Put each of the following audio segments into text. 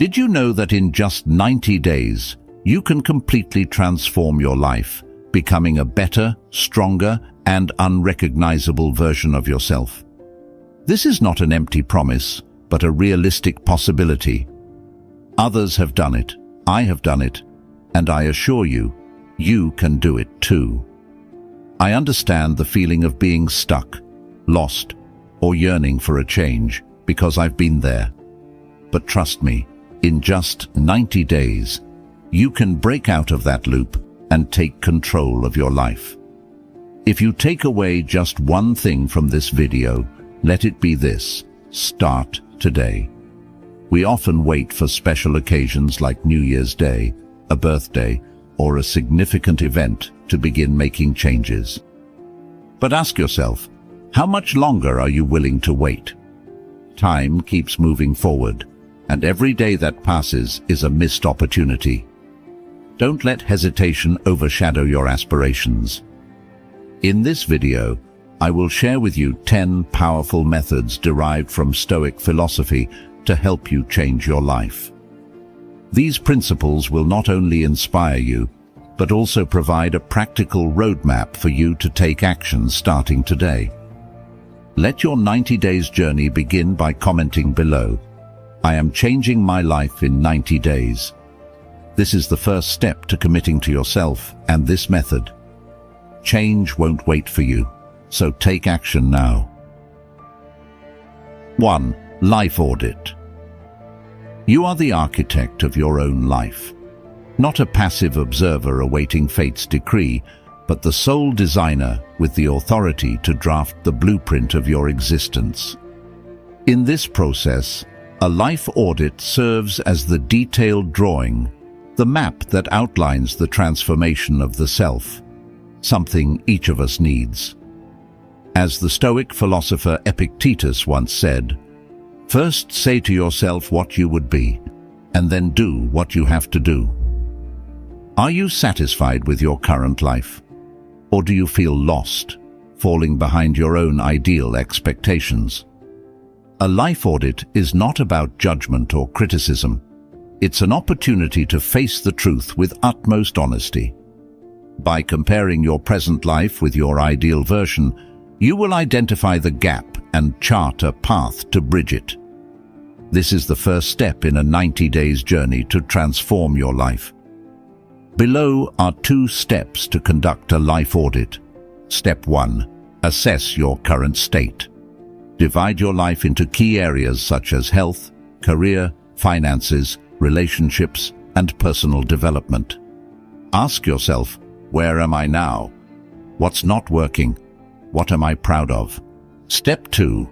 Did you know that in just 90 days, you can completely transform your life, becoming a better, stronger, and unrecognizable version of yourself? This is not an empty promise, but a realistic possibility. Others have done it, I have done it, and I assure you, you can do it too. I understand the feeling of being stuck, lost, or yearning for a change, because I've been there. But trust me, in just 90 days, you can break out of that loop and take control of your life. If you take away just one thing from this video, let it be this: start today. We often wait for special occasions like New Year's Day, a birthday, or a significant event to begin making changes. But ask yourself, how much longer are you willing to wait? Time keeps moving forward, and every day that passes is a missed opportunity. Don't let hesitation overshadow your aspirations. In this video, I will share with you 10 powerful methods derived from Stoic philosophy to help you change your life. These principles will not only inspire you, but also provide a practical roadmap for you to take action starting today. Let your 90 days journey begin by commenting below, "I am changing my life in 90 days." This is the first step to committing to yourself and this method. Change won't wait for you, so take action now. 1. Life audit. You are the architect of your own life. Not a passive observer awaiting fate's decree, but the sole designer with the authority to draft the blueprint of your existence. In this process, a life audit serves as the detailed drawing, the map that outlines the transformation of the self, something each of us needs. As the Stoic philosopher Epictetus once said, "First say to yourself what you would be, and then do what you have to do." Are you satisfied with your current life? Or do you feel lost, falling behind your own ideal expectations? A life audit is not about judgment or criticism. It's an opportunity to face the truth with utmost honesty. By comparing your present life with your ideal version, you will identify the gap and chart a path to bridge it. This is the first step in a 90 days journey to transform your life. Below are 2 steps to conduct a life audit. Step 1. Assess your current state. Divide your life into key areas such as health, career, finances, relationships, and personal development. Ask yourself, where am I now? What's not working? What am I proud of? Step 2.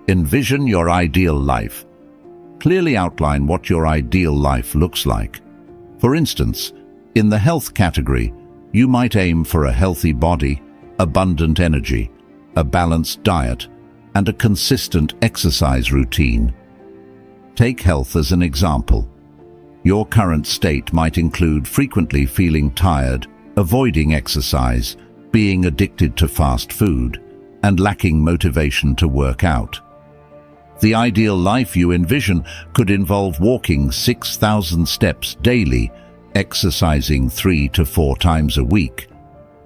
Envision your ideal life. Clearly outline what your ideal life looks like. For instance, in the health category, you might aim for a healthy body, abundant energy, a balanced diet, and a consistent exercise routine. Take health as an example. Your current state might include frequently feeling tired, avoiding exercise, being addicted to fast food, and lacking motivation to work out. The ideal life you envision could involve walking 6,000 steps daily, exercising 3 to 4 times a week,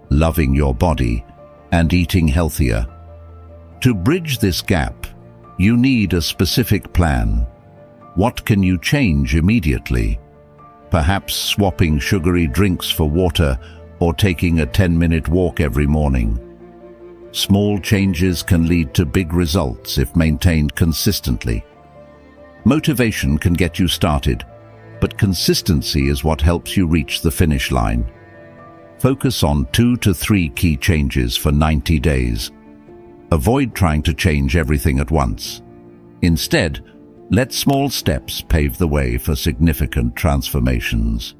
loving your body, and eating healthier. To bridge this gap, you need a specific plan. What can you change immediately? Perhaps swapping sugary drinks for water or taking a 10-minute walk every morning. Small changes can lead to big results if maintained consistently. Motivation can get you started, but consistency is what helps you reach the finish line. Focus on 2 to 3 key changes for 90 days. Avoid trying to change everything at once. Instead, let small steps pave the way for significant transformations.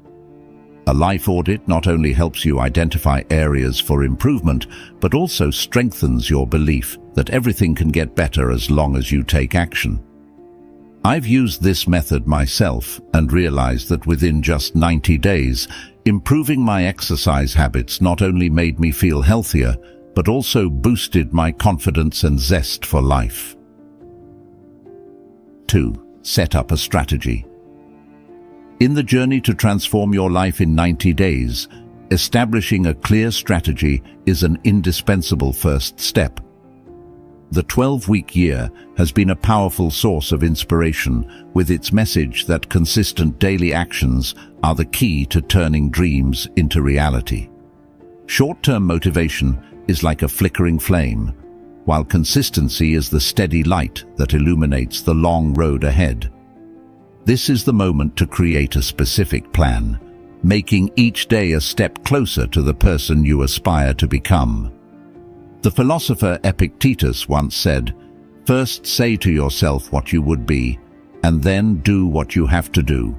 A life audit not only helps you identify areas for improvement, but also strengthens your belief that everything can get better as long as you take action. I've used this method myself and realized that within just 90 days, improving my exercise habits not only made me feel healthier, but also boosted my confidence and zest for life. 2. Set up a strategy. In the journey to transform your life in 90 days, establishing a clear strategy is an indispensable first step. The 12-week year has been a powerful source of inspiration, with its message that consistent daily actions are the key to turning dreams into reality. Short-term motivation is like a flickering flame, while consistency is the steady light that illuminates the long road ahead. This is the moment to create a specific plan, making each day a step closer to the person you aspire to become. The philosopher Epictetus once said, "First say to yourself what you would be, and then do what you have to do."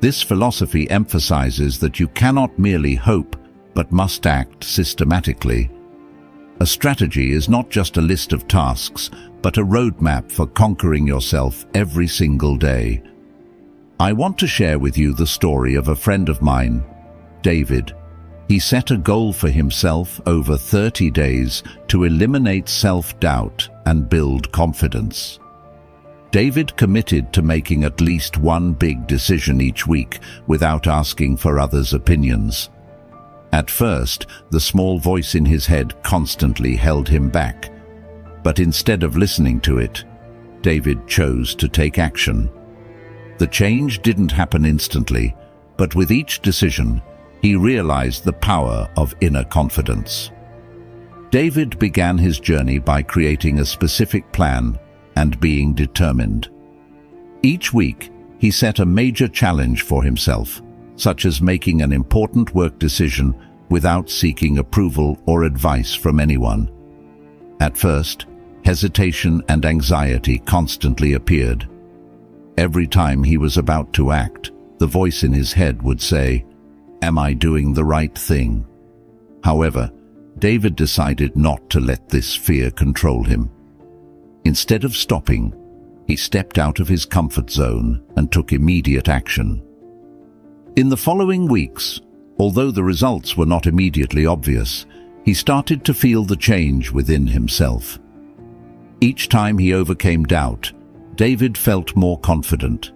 This philosophy emphasizes that you cannot merely hope, but must act systematically. A strategy is not just a list of tasks, but a roadmap for conquering yourself every single day. I want to share with you the story of a friend of mine, David. He set a goal for himself over 30 days to eliminate self-doubt and build confidence. David committed to making at least one big decision each week without asking for others' opinions. At first, the small voice in his head constantly held him back. But instead of listening to it, David chose to take action. The change didn't happen instantly, but with each decision, he realized the power of inner confidence. David began his journey by creating a specific plan and being determined. Each week, he set a major challenge for himself, such as making an important work decision without seeking approval or advice from anyone. At first, hesitation and anxiety constantly appeared. Every time he was about to act, the voice in his head would say, "Am I doing the right thing?" However, David decided not to let this fear control him. Instead of stopping, he stepped out of his comfort zone and took immediate action. In the following weeks, although the results were not immediately obvious, he started to feel the change within himself. Each time he overcame doubt, David felt more confident.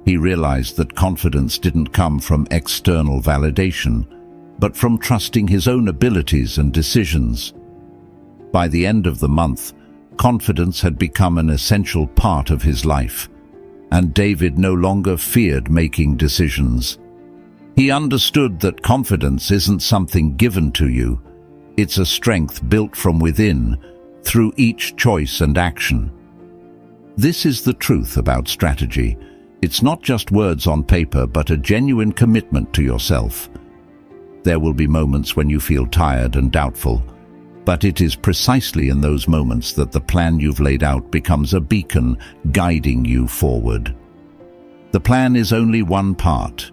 He realized that confidence didn't come from external validation, but from trusting his own abilities and decisions. By the end of the month, confidence had become an essential part of his life, and David no longer feared making decisions. He understood that confidence isn't something given to you, it's a strength built from within, through each choice and action. This is the truth about strategy. It's not just words on paper, but a genuine commitment to yourself. There will be moments when you feel tired and doubtful, but it is precisely in those moments that the plan you've laid out becomes a beacon guiding you forward. The plan is only one part.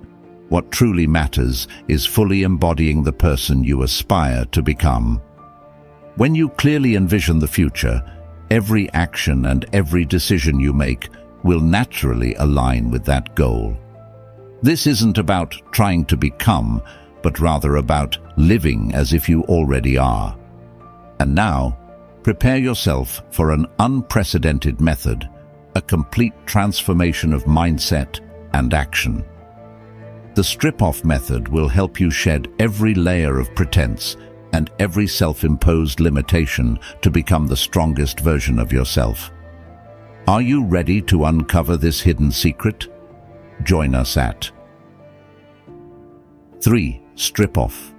What truly matters is fully embodying the person you aspire to become. When you clearly envision the future, every action and every decision you make will naturally align with that goal. This isn't about trying to become, but rather about living as if you already are. And now, prepare yourself for an unprecedented method, a complete transformation of mindset and action. The strip-off method will help you shed every layer of pretense and every self-imposed limitation to become the strongest version of yourself. Are you ready to uncover this hidden secret? Join us at 3. Strip off.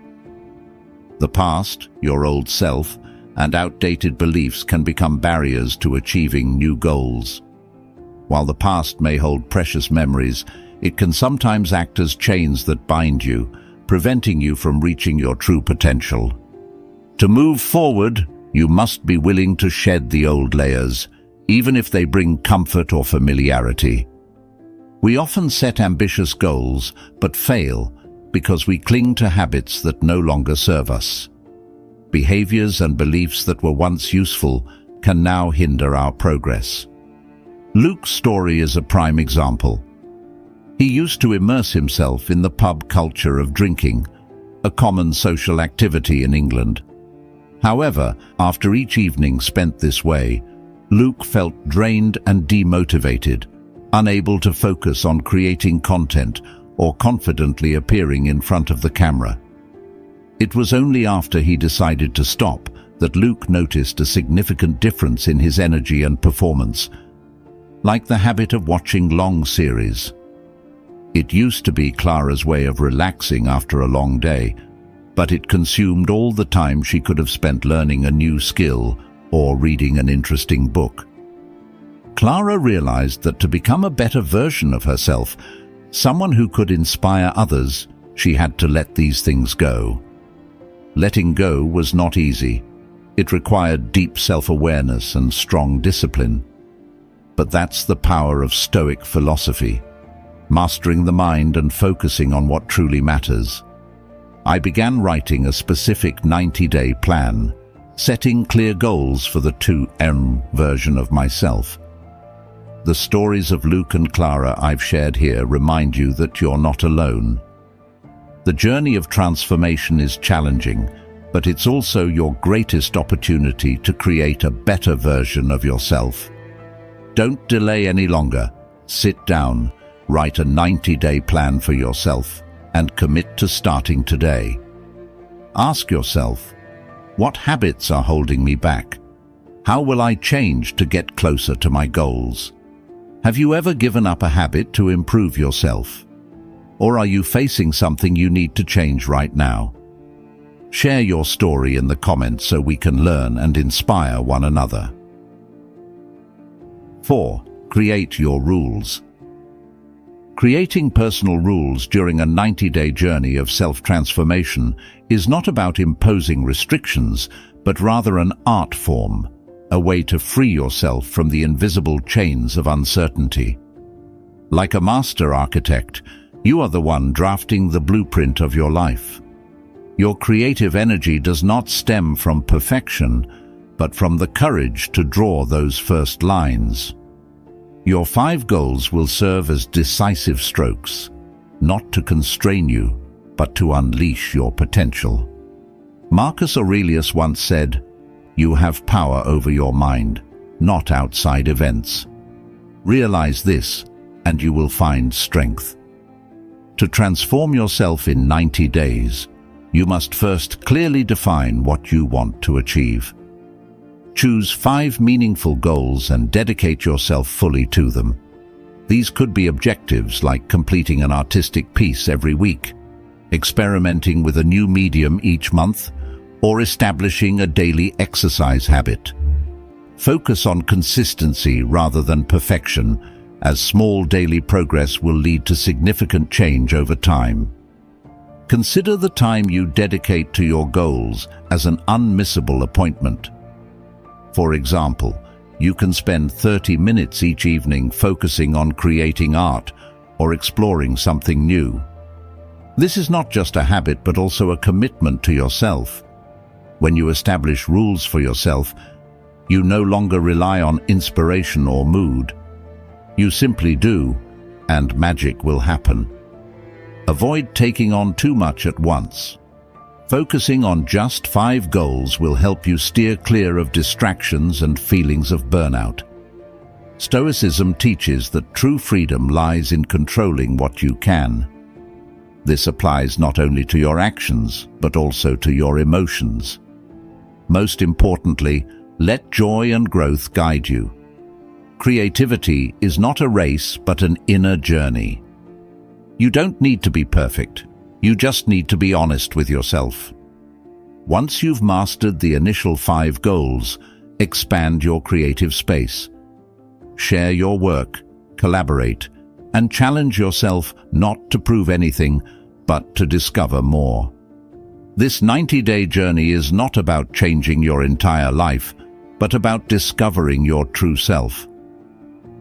The past, your old self, and outdated beliefs can become barriers to achieving new goals. While the past may hold precious memories, it can sometimes act as chains that bind you, preventing you from reaching your true potential. To move forward, you must be willing to shed the old layers, even if they bring comfort or familiarity. We often set ambitious goals, but fail because we cling to habits that no longer serve us. Behaviors and beliefs that were once useful can now hinder our progress. Luke's story is a prime example. He used to immerse himself in the pub culture of drinking, a common social activity in England. However, after each evening spent this way, Luke felt drained and demotivated, unable to focus on creating content or confidently appearing in front of the camera. It was only after he decided to stop that Luke noticed a significant difference in his energy and performance, like the habit of watching long series. It used to be Clara's way of relaxing after a long day, but it consumed all the time she could have spent learning a new skill or reading an interesting book. Clara realized that to become a better version of herself, someone who could inspire others, she had to let these things go. Letting go was not easy. It required deep self-awareness and strong discipline. But that's the power of Stoic philosophy, mastering the mind and focusing on what truly matters. I began writing a specific 90-day plan, setting clear goals for the 2M version of myself. The stories of Luke and Clara I've shared here remind you that you're not alone. The journey of transformation is challenging, but it's also your greatest opportunity to create a better version of yourself. Don't delay any longer. Sit down, write a 90-day plan for yourself, and commit to starting today. Ask yourself, what habits are holding me back? How will I change to get closer to my goals? Have you ever given up a habit to improve yourself? Or are you facing something you need to change right now? Share your story in the comments so we can learn and inspire one another. 4. Create your rules. Creating personal rules during a 90-day journey of self-transformation is not about imposing restrictions, but rather an art form, a way to free yourself from the invisible chains of uncertainty. Like a master architect, you are the one drafting the blueprint of your life. Your creative energy does not stem from perfection, but from the courage to draw those first lines. Your 5 goals will serve as decisive strokes, not to constrain you, but to unleash your potential. Marcus Aurelius once said, "You have power over your mind, not outside events." Realize this, and you will find strength. To transform yourself in 90 days, you must first clearly define what you want to achieve. Choose 5 meaningful goals and dedicate yourself fully to them. These could be objectives like completing an artistic piece every week, experimenting with a new medium each month, or establishing a daily exercise habit. Focus on consistency rather than perfection, as small daily progress will lead to significant change over time. Consider the time you dedicate to your goals as an unmissable appointment. For example, you can spend 30 minutes each evening focusing on creating art or exploring something new. This is not just a habit but also a commitment to yourself. When you establish rules for yourself, you no longer rely on inspiration or mood. You simply do, and magic will happen. Avoid taking on too much at once. Focusing on just 5 goals will help you steer clear of distractions and feelings of burnout. Stoicism teaches that true freedom lies in controlling what you can. This applies not only to your actions, but also to your emotions. Most importantly, let joy and growth guide you. Creativity is not a race, but an inner journey. You don't need to be perfect. You just need to be honest with yourself. Once you've mastered the initial 5 goals, expand your creative space. Share your work, collaborate, and challenge yourself not to prove anything, but to discover more. This 90-day journey is not about changing your entire life, but about discovering your true self.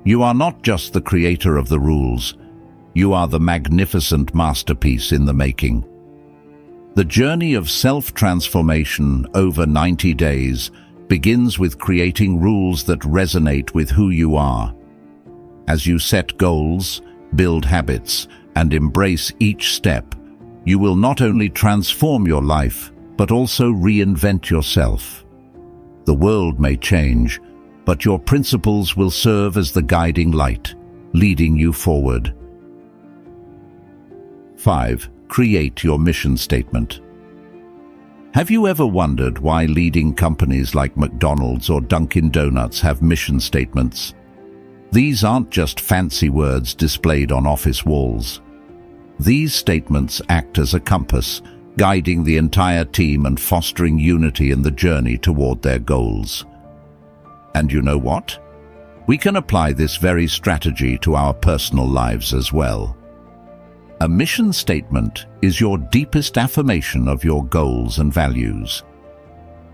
You are not just the creator of the rules. You are the magnificent masterpiece in the making. The journey of self-transformation over 90 days begins with creating rules that resonate with who you are. As you set goals, build habits, and embrace each step, you will not only transform your life, but also reinvent yourself. The world may change, but your principles will serve as the guiding light. leading you forward. 5. Create your mission statement. Have you ever wondered why leading companies like McDonald's or Dunkin' Donuts have mission statements? These aren't just fancy words displayed on office walls. These statements act as a compass, guiding the entire team and fostering unity in the journey toward their goals. And you know what? We can apply this very strategy to our personal lives as well. A mission statement is your deepest affirmation of your goals and values.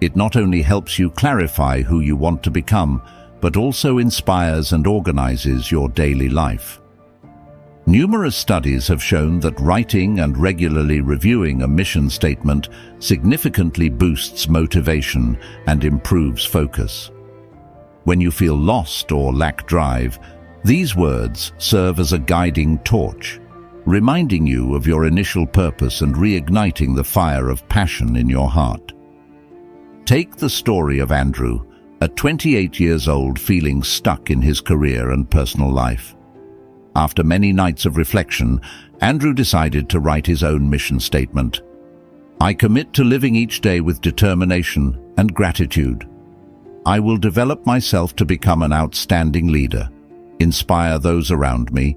It not only helps you clarify who you want to become, but also inspires and organizes your daily life. Numerous studies have shown that writing and regularly reviewing a mission statement significantly boosts motivation and improves focus. When you feel lost or lack drive, these words serve as a guiding torch, reminding you of your initial purpose and reigniting the fire of passion in your heart. Take the story of Andrew, at 28 years old, feeling stuck in his career and personal life. After many nights of reflection, Andrew decided to write his own mission statement. I commit to living each day with determination and gratitude. I will develop myself to become an outstanding leader, inspire those around me,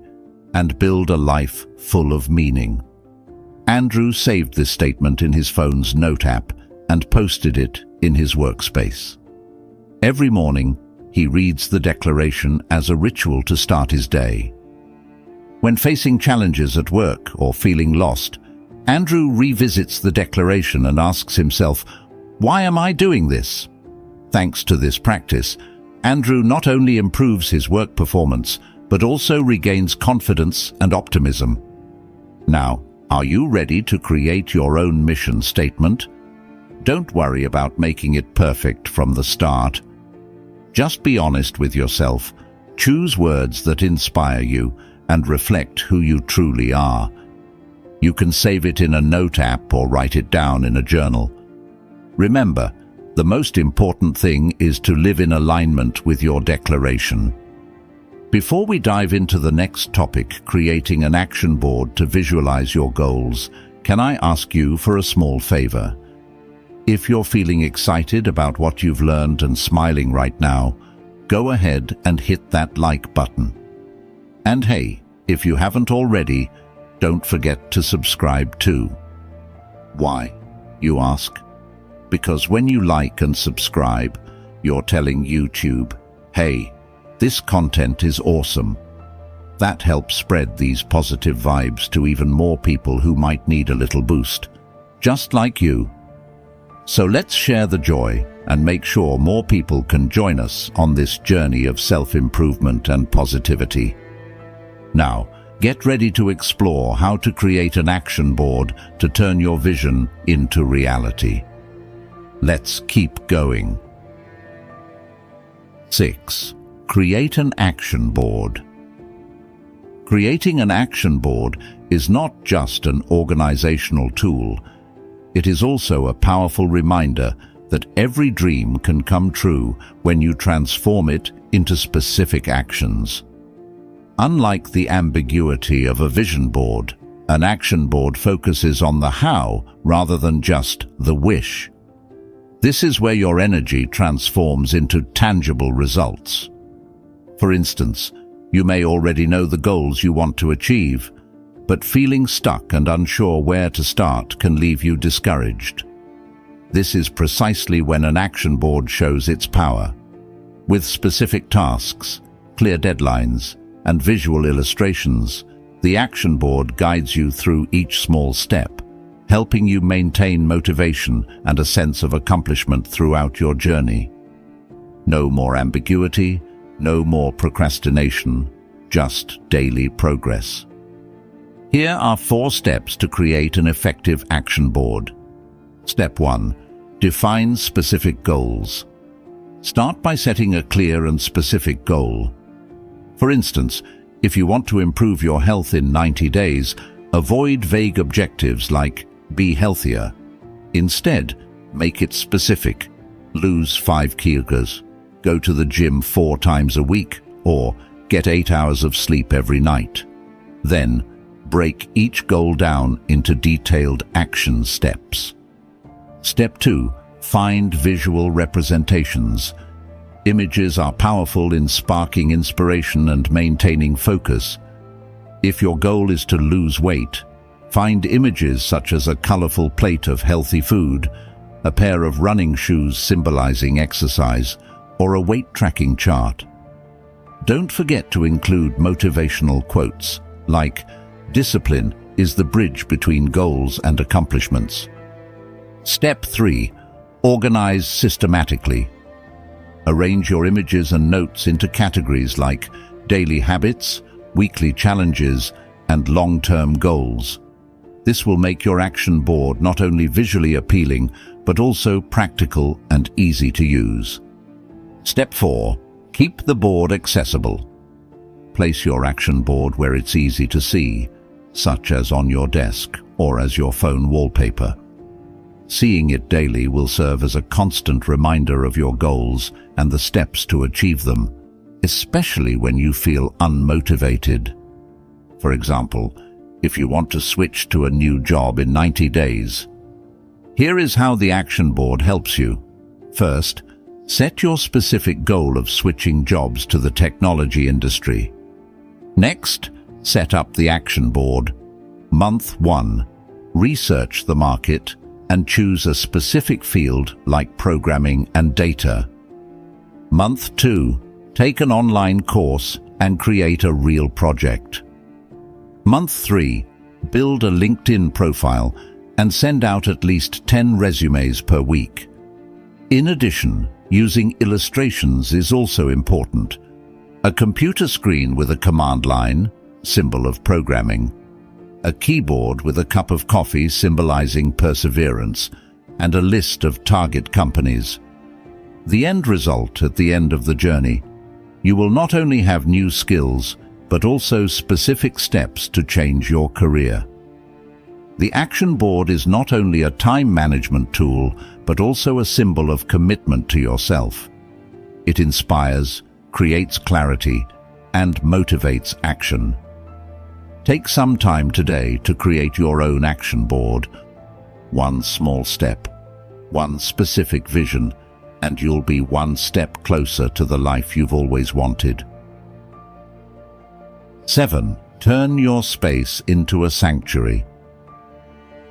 and build a life full of meaning. Andrew saved this statement in his phone's note app and posted it in his workspace. Every morning, he reads the declaration as a ritual to start his day. When facing challenges at work or feeling lost, Andrew revisits the declaration and asks himself, why am I doing this? Thanks to this practice, Andrew not only improves his work performance, but also regains confidence and optimism. Now, are you ready to create your own mission statement? Don't worry about making it perfect from the start. Just be honest with yourself. Choose words that inspire you and reflect who you truly are. You can save it in a note app or write it down in a journal. Remember, the most important thing is to live in alignment with your declaration. Before we dive into the next topic, creating an action board to visualize your goals, can I ask you for a small favor? If you're feeling excited about what you've learned and smiling right now, go ahead and hit that like button. And hey, if you haven't already, don't forget to subscribe too. Why, you ask? Because when you like and subscribe, you're telling YouTube, hey, this content is awesome. That helps spread these positive vibes to even more people who might need a little boost, just like you. So let's share the joy and make sure more people can join us on this journey of self-improvement and positivity. Now, get ready to explore how to create an action board to turn your vision into reality. Let's keep going. 6. Create an action board. Creating an action board is not just an organizational tool. It is also a powerful reminder that every dream can come true when you transform it into specific actions. Unlike the ambiguity of a vision board, an action board focuses on the how rather than just the wish. This is where your energy transforms into tangible results. For instance, you may already know the goals you want to achieve, but feeling stuck and unsure where to start can leave you discouraged. This is precisely when an action board shows its power. With specific tasks, clear deadlines, and visual illustrations, the action board guides you through each small step, helping you maintain motivation and a sense of accomplishment throughout your journey. No more ambiguity, no more procrastination, just daily progress. Here are 4 steps to create an effective action board. Step 1. Define specific goals. Start by setting a clear and specific goal. For instance, if you want to improve your health in 90 days, avoid vague objectives like be healthier. Instead, make it specific. Lose 5 kilograms, go to the gym 4 times a week, or get 8 hours of sleep every night. Then, break each goal down into detailed action steps. Step 2. Find visual representations. Images are powerful in sparking inspiration and maintaining focus. If your goal is to lose weight, find images such as a colorful plate of healthy food, a pair of running shoes symbolizing exercise, or a weight tracking chart. Don't forget to include motivational quotes like, "Discipline is the bridge between goals and accomplishments." Step 3. Organize systematically. Arrange your images and notes into categories like daily habits, weekly challenges, and long-term goals. This will make your action board not only visually appealing, but also practical and easy to use. Step 4. Keep the board accessible. Place your action board where it's easy to see, such as on your desk or as your phone wallpaper. Seeing it daily will serve as a constant reminder of your goals and the steps to achieve them, especially when you feel unmotivated. For example, if you want to switch to a new job in 90 days. Here is how the action board helps you. First, set your specific goal of switching jobs to the technology industry. Next, set up the action board. Month 1. Research the market and choose a specific field like programming and data. Month 2. Take an online course and create a real project. Month 3. Build a LinkedIn profile and send out at least 10 resumes per week. In addition, using illustrations is also important. A computer screen with a command line, symbol of programming, a keyboard with a cup of coffee symbolizing perseverance, and a list of target companies. The end result at the end of the journey, you will not only have new skills, but also specific steps to change your career. The action board is not only a time management tool, but also a symbol of commitment to yourself. It inspires, creates clarity, and motivates action. Take some time today to create your own action board. One small step, one specific vision, and you'll be one step closer to the life you've always wanted. 7. Turn your space into a sanctuary.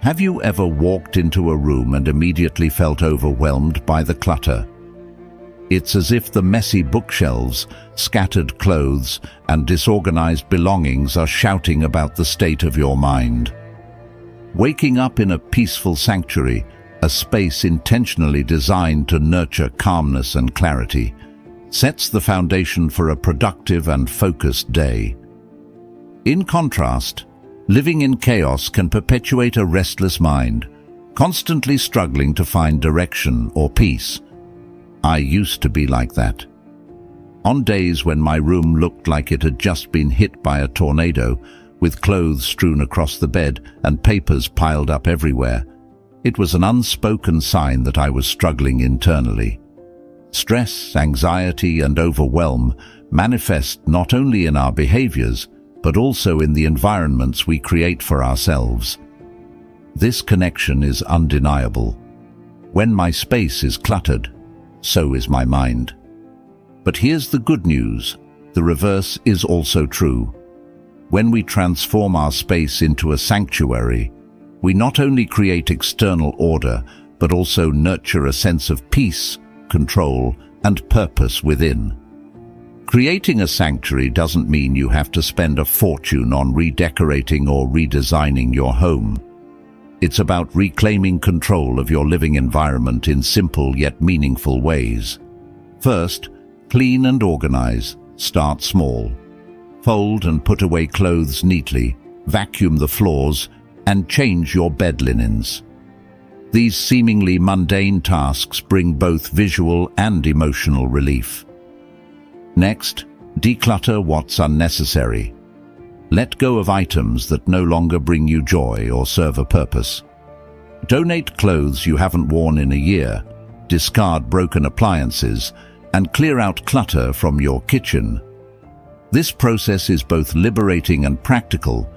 Have you ever walked into a room and immediately felt overwhelmed by the clutter? It's as if the messy bookshelves, scattered clothes, and disorganized belongings are shouting about the state of your mind. Waking up in a peaceful sanctuary, a space intentionally designed to nurture calmness and clarity, sets the foundation for a productive and focused day. In contrast, living in chaos can perpetuate a restless mind, constantly struggling to find direction or peace. I used to be like that. On days when my room looked like it had just been hit by a tornado, with clothes strewn across the bed and papers piled up everywhere, it was an unspoken sign that I was struggling internally. Stress, anxiety, and overwhelm manifest not only in our behaviors, but also in the environments we create for ourselves. This connection is undeniable. When my space is cluttered, so is my mind. But here's the good news. The reverse is also true. When we transform our space into a sanctuary, we not only create external order, but also nurture a sense of peace, control, and purpose within. Creating a sanctuary doesn't mean you have to spend a fortune on redecorating or redesigning your home. It's about reclaiming control of your living environment in simple yet meaningful ways. First, clean and organize. Start small. Fold and put away clothes neatly, vacuum the floors, and change your bed linens. These seemingly mundane tasks bring both visual and emotional relief. Next, declutter what's unnecessary. Let go of items that no longer bring you joy or serve a purpose. Donate clothes you haven't worn in a year, discard broken appliances, and clear out clutter from your kitchen. This process is both liberating and practical,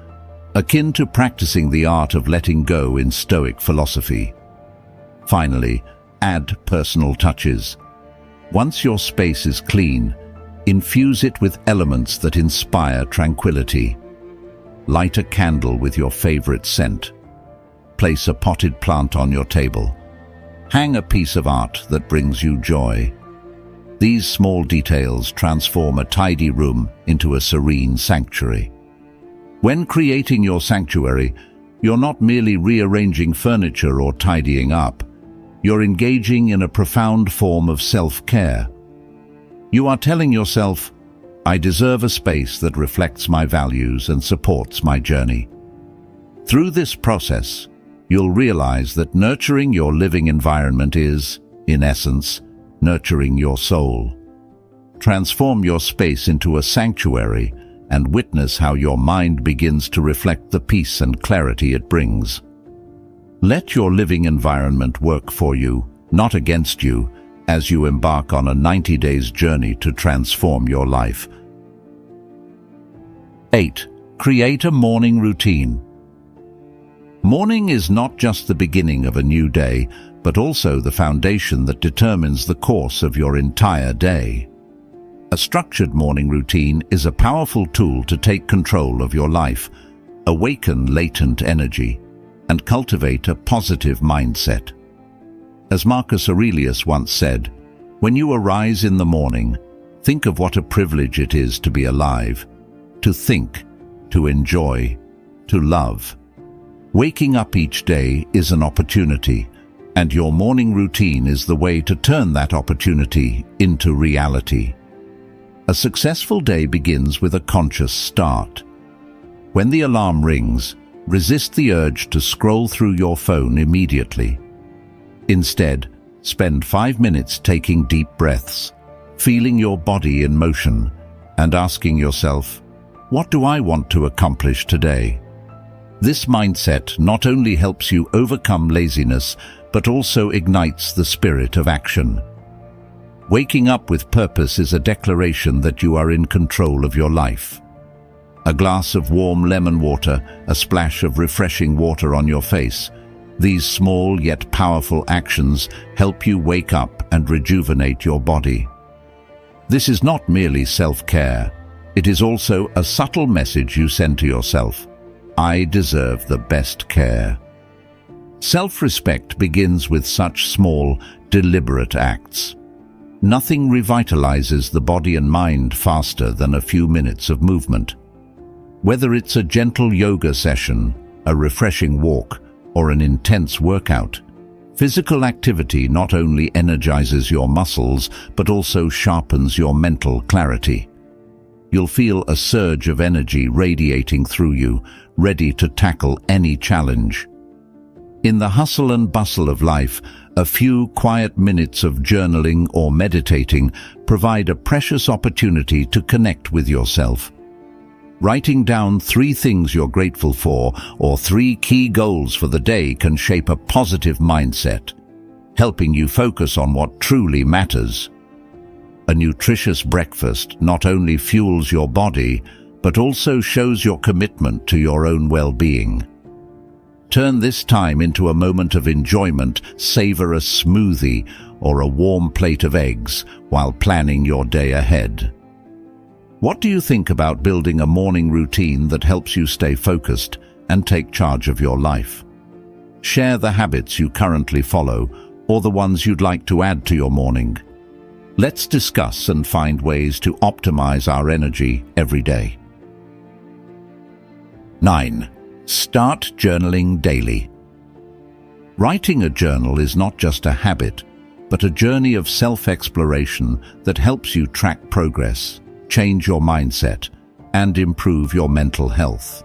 akin to practicing the art of letting go in Stoic philosophy. Finally, add personal touches. Once your space is clean, infuse it with elements that inspire tranquility. Light a candle with your favorite scent. Place a potted plant on your table. Hang a piece of art that brings you joy. These small details transform a tidy room into a serene sanctuary. When creating your sanctuary, you're not merely rearranging furniture or tidying up. You're engaging in a profound form of self-care. You are telling yourself, I deserve a space that reflects my values and supports my journey. Through this process, you'll realize that nurturing your living environment is, in essence, nurturing your soul. Transform your space into a sanctuary and witness how your mind begins to reflect the peace and clarity it brings. Let your living environment work for you, not against you, as you embark on a 90 days journey to transform your life. 8. Create a morning routine. Morning is not just the beginning of a new day, but also the foundation that determines the course of your entire day. A structured morning routine is a powerful tool to take control of your life, awaken latent energy, and cultivate a positive mindset. As Marcus Aurelius once said, when you arise in the morning, think of what a privilege it is to be alive, to think, to enjoy, to love. Waking up each day is an opportunity, and your morning routine is the way to turn that opportunity into reality. A successful day begins with a conscious start. When the alarm rings, resist the urge to scroll through your phone immediately. Instead, spend 5 minutes taking deep breaths, feeling your body in motion, and asking yourself, what do I want to accomplish today? This mindset not only helps you overcome laziness, but also ignites the spirit of action. Waking up with purpose is a declaration that you are in control of your life. A glass of warm lemon water, a splash of refreshing water on your face. These small yet powerful actions help you wake up and rejuvenate your body. This is not merely self-care. It is also a subtle message you send to yourself. I deserve the best care. Self-respect begins with such small, deliberate acts. Nothing revitalizes the body and mind faster than a few minutes of movement. Whether it's a gentle yoga session, a refreshing walk, or an intense workout, physical activity not only energizes your muscles, but also sharpens your mental clarity. You'll feel a surge of energy radiating through you, ready to tackle any challenge. In the hustle and bustle of life, a few quiet minutes of journaling or meditating provide a precious opportunity to connect with yourself. Writing down 3 things you're grateful for or 3 key goals for the day can shape a positive mindset, helping you focus on what truly matters. A nutritious breakfast not only fuels your body, but also shows your commitment to your own well-being. Turn this time into a moment of enjoyment, savor a smoothie or a warm plate of eggs while planning your day ahead. What do you think about building a morning routine that helps you stay focused and take charge of your life? Share the habits you currently follow or the ones you'd like to add to your morning. Let's discuss and find ways to optimize our energy every day. 9. Start journaling daily. Writing a journal is not just a habit, but a journey of self-exploration that helps you track progress, change your mindset, and improve your mental health.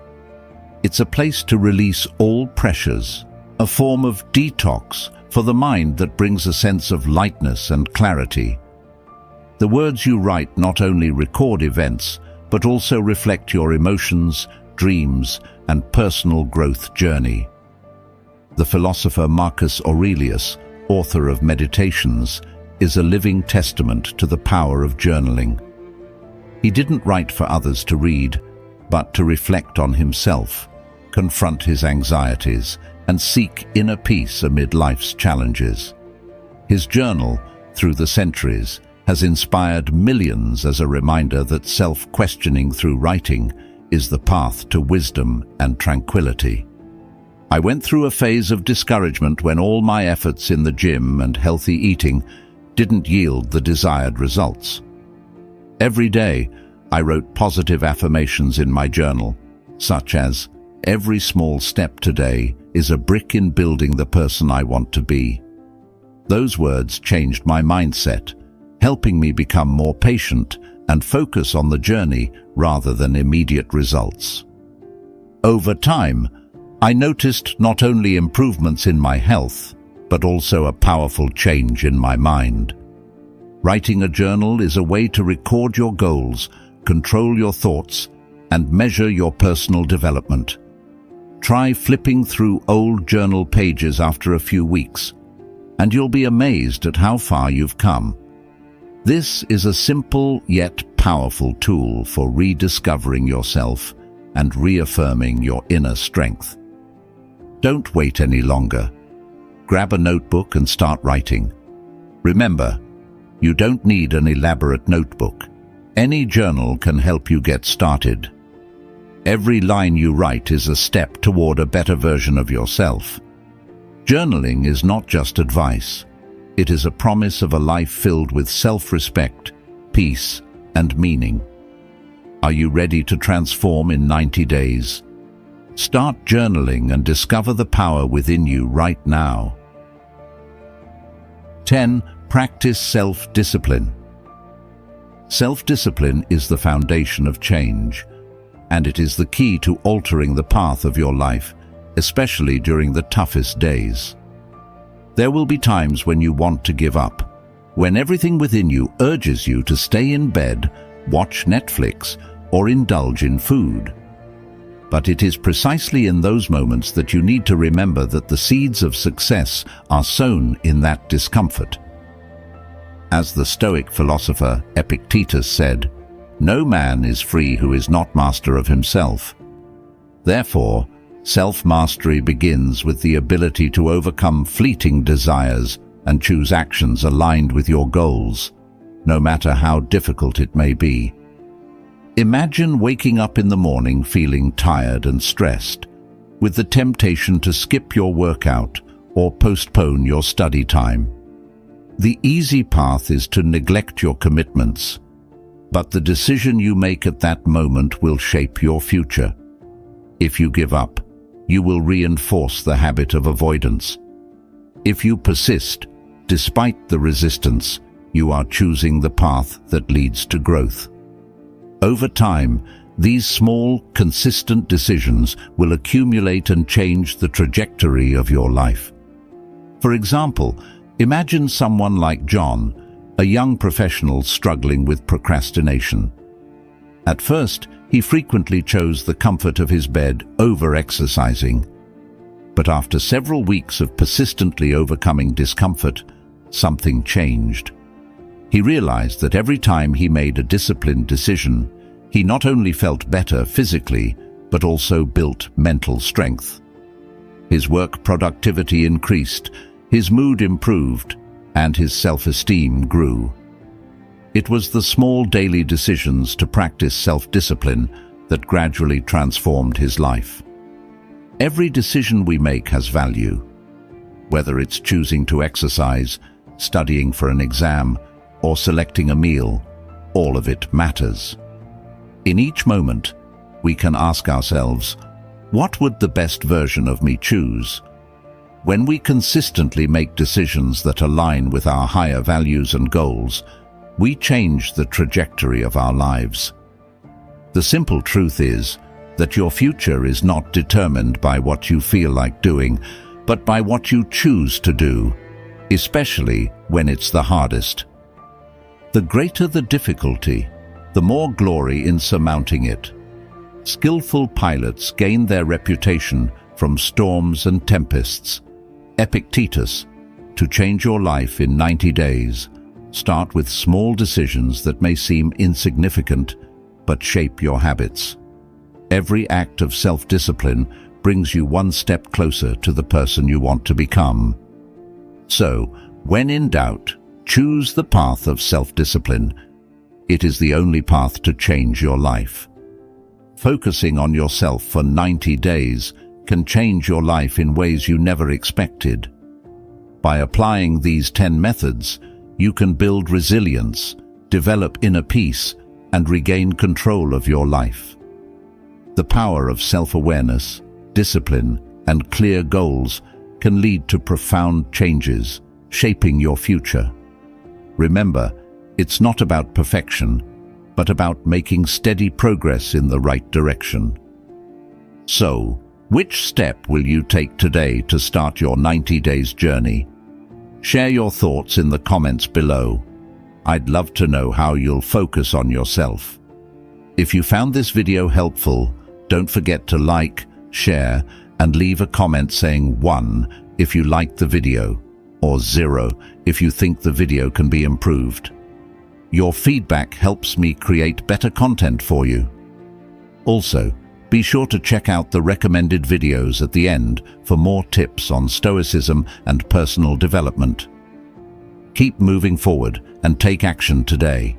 It's a place to release all pressures, a form of detox for the mind that brings a sense of lightness and clarity. The words you write not only record events, but also reflect your emotions, dreams, and personal growth journey. The philosopher Marcus Aurelius, author of Meditations, is a living testament to the power of journaling. He didn't write for others to read, but to reflect on himself, confront his anxieties, and seek inner peace amid life's challenges. His journal, through the centuries, has inspired millions as a reminder that self-questioning through writing is the path to wisdom and tranquility. I went through a phase of discouragement when all my efforts in the gym and healthy eating didn't yield the desired results. Every day, I wrote positive affirmations in my journal, such as, "Every small step today is a brick in building the person I want to be." Those words changed my mindset, helping me become more patient and focus on the journey rather than immediate results. Over time, I noticed not only improvements in my health, but also a powerful change in my mind. Writing a journal is a way to record your goals, control your thoughts, and measure your personal development. Try flipping through old journal pages after a few weeks, and you'll be amazed at how far you've come. This is a simple yet powerful tool for rediscovering yourself and reaffirming your inner strength. Don't wait any longer. Grab a notebook and start writing. Remember, you don't need an elaborate notebook. Any journal can help you get started. Every line you write is a step toward a better version of yourself. Journaling is not just advice. It is a promise of a life filled with self-respect, peace, and meaning. Are you ready to transform in 90 days? Start journaling and discover the power within you right now. 10. Practice self-discipline. Self-discipline is the foundation of change, and it is the key to altering the path of your life, especially during the toughest days. There will be times when you want to give up, when everything within you urges you to stay in bed, watch Netflix, or indulge in food. But it is precisely in those moments that you need to remember that the seeds of success are sown in that discomfort. As the Stoic philosopher Epictetus said, "No man is free who is not master of himself." Therefore, self-mastery begins with the ability to overcome fleeting desires and choose actions aligned with your goals, no matter how difficult it may be. Imagine waking up in the morning feeling tired and stressed, with the temptation to skip your workout or postpone your study time. The easy path is to neglect your commitments, but the decision you make at that moment will shape your future. If you give up, you will reinforce the habit of avoidance. If you persist, despite the resistance, you are choosing the path that leads to growth. Over time, these small, consistent decisions will accumulate and change the trajectory of your life. For example, imagine someone like John, a young professional struggling with procrastination. At first, he frequently chose the comfort of his bed over exercising. But after several weeks of persistently overcoming discomfort, something changed. He realized that every time he made a disciplined decision, he not only felt better physically, but also built mental strength. His work productivity increased, his mood improved, and his self-esteem grew. It was the small daily decisions to practice self-discipline that gradually transformed his life. Every decision we make has value. Whether it's choosing to exercise, studying for an exam, or selecting a meal, all of it matters. In each moment, we can ask ourselves, what would the best version of me choose? When we consistently make decisions that align with our higher values and goals, we change the trajectory of our lives. The simple truth is that your future is not determined by what you feel like doing, but by what you choose to do, especially when it's the hardest. The greater the difficulty, the more glory in surmounting it. Skillful pilots gain their reputation from storms and tempests. Epictetus, to change your life in 90 days, start with small decisions that may seem insignificant, but shape your habits. Every act of self-discipline brings you one step closer to the person you want to become. So, when in doubt, choose the path of self-discipline. It is the only path to change your life. Focusing on yourself for 90 days can change your life in ways you never expected. By applying these 10 methods, you can build resilience, develop inner peace, and regain control of your life. The power of self-awareness, discipline, and clear goals can lead to profound changes, shaping your future. Remember, it's not about perfection, but about making steady progress in the right direction. So, which step will you take today to start your 90 days journey? Share your thoughts in the comments below. I'd love to know how you'll focus on yourself. If you found this video helpful, don't forget to like, share, and leave a comment saying 1 if you liked the video, or 0 if you think the video can be improved. Your feedback helps me create better content for you. Also, be sure to check out the recommended videos at the end for more tips on Stoicism and personal development. Keep moving forward and take action today.